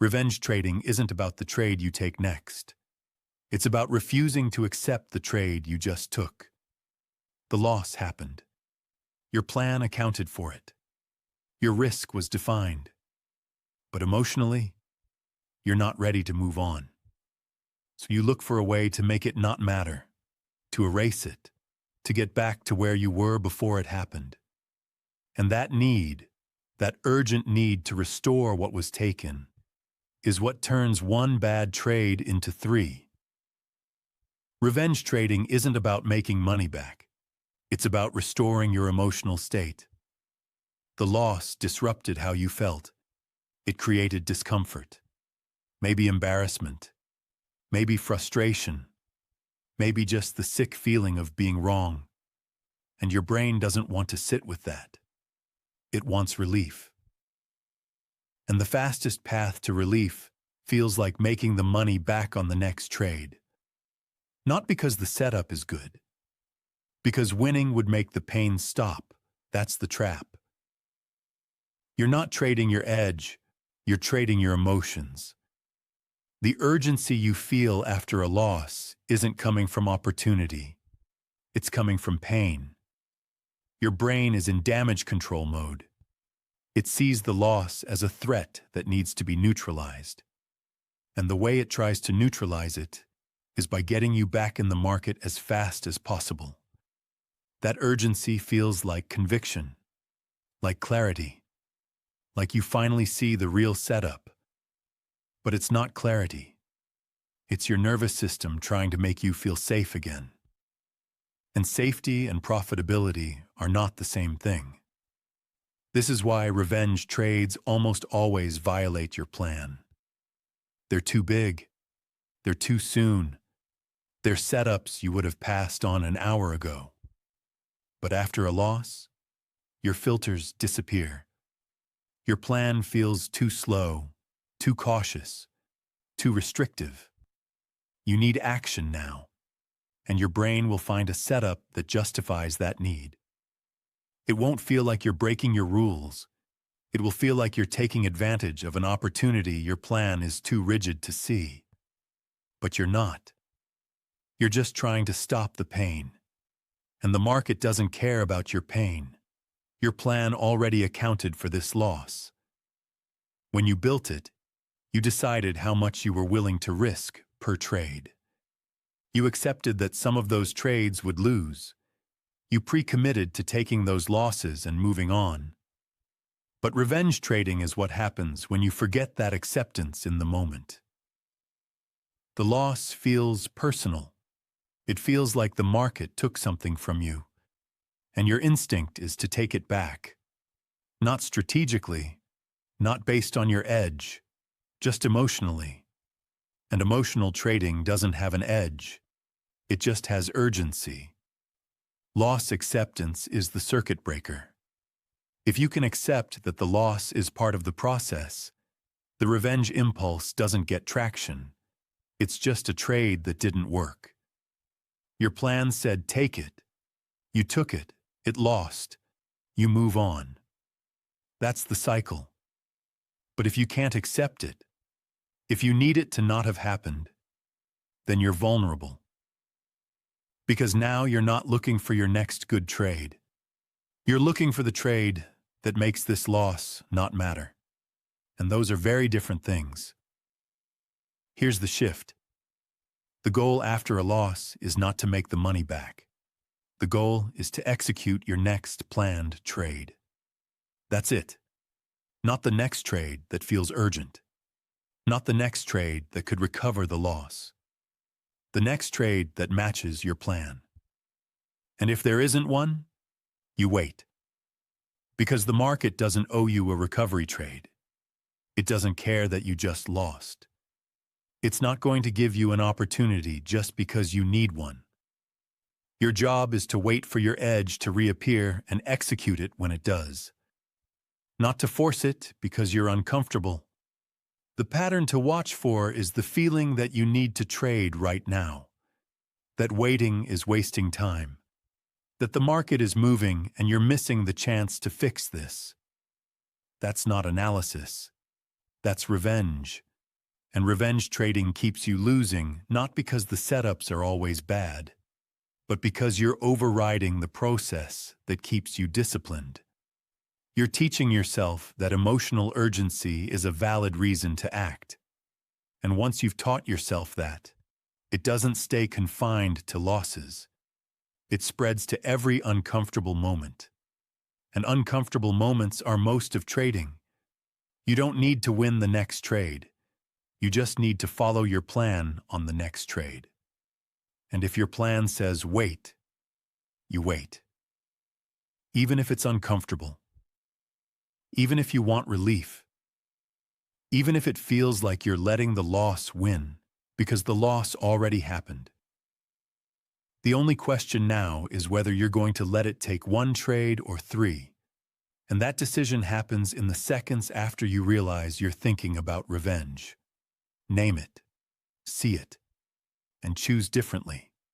Revenge trading isn't about the trade you take next. It's about refusing to accept the trade you just took. The loss happened. Your plan accounted for it. Your risk was defined. But emotionally, you're not ready to move on. So you look for a way to make it not matter, to erase it, to get back to where you were before it happened. And that urgent need to restore what was taken, is what turns one bad trade into three. Revenge trading isn't about making money back. It's about restoring your emotional state. The loss disrupted how you felt. It created discomfort, maybe embarrassment, maybe frustration, maybe just the sick feeling of being wrong. And your brain doesn't want to sit with that. It wants relief. And the fastest path to relief feels like making the money back on the next trade. Not because the setup is good. Because winning would make the pain stop. That's the trap. You're not trading your edge, you're trading your emotions. The urgency you feel after a loss isn't coming from opportunity. It's coming from pain. Your brain is in damage control mode. It sees the loss as a threat that needs to be neutralized. And the way it tries to neutralize it is by getting you back in the market as fast as possible. That urgency feels like conviction, like clarity, like you finally see the real setup. But it's not clarity. It's your nervous system trying to make you feel safe again. And safety and profitability are not the same thing. This is why revenge trades almost always violate your plan. They're too big. They're too soon. They're setups you would have passed on an hour ago. But after a loss, your filters disappear. Your plan feels too slow, too cautious, too restrictive. You need action now, and your brain will find a setup that justifies that need. It won't feel like you're breaking your rules. It will feel like you're taking advantage of an opportunity your plan is too rigid to see. But you're not. You're just trying to stop the pain. And the market doesn't care about your pain. Your plan already accounted for this loss. When you built it, you decided how much you were willing to risk per trade. You accepted that some of those trades would lose. You pre-committed to taking those losses and moving on. But revenge trading is what happens when you forget that acceptance in the moment. The loss feels personal. It feels like the market took something from you, and your instinct is to take it back. Not strategically, not based on your edge, just emotionally. And emotional trading doesn't have an edge. It just has urgency. Loss acceptance is the circuit breaker. If you can accept that the loss is part of the process, the revenge impulse doesn't get traction. It's just a trade that didn't work. Your plan said take it. You took it. It lost. You move on. That's the cycle. But if you can't accept it, if you need it to not have happened, then you're vulnerable. Because now you're not looking for your next good trade. You're looking for the trade that makes this loss not matter. And those are very different things. Here's the shift. The goal after a loss is not to make the money back. The goal is to execute your next planned trade. That's it. Not the next trade that feels urgent. Not the next trade that could recover the loss. The next trade that matches your plan. And if there isn't one, you wait. Because the market doesn't owe you a recovery trade. It doesn't care that you just lost. It's not going to give you an opportunity just because you need one. Your job is to wait for your edge to reappear and execute it when it does. Not to force it because you're uncomfortable. The pattern to watch for is the feeling that you need to trade right now. That waiting is wasting time. That the market is moving and you're missing the chance to fix this. That's not analysis. That's revenge. And revenge trading keeps you losing not because the setups are always bad, but because you're overriding the process that keeps you disciplined. You're teaching yourself that emotional urgency is a valid reason to act. And once you've taught yourself that, it doesn't stay confined to losses. It spreads to every uncomfortable moment. And uncomfortable moments are most of trading. You don't need to win the next trade. You just need to follow your plan on the next trade. And if your plan says wait, you wait. Even if it's uncomfortable. Even if you want relief. Even if it feels like you're letting the loss win, because the loss already happened. The only question now is whether you're going to let it take one trade or three. And that decision happens in the seconds after you realize you're thinking about revenge. Name it, see it, and choose differently.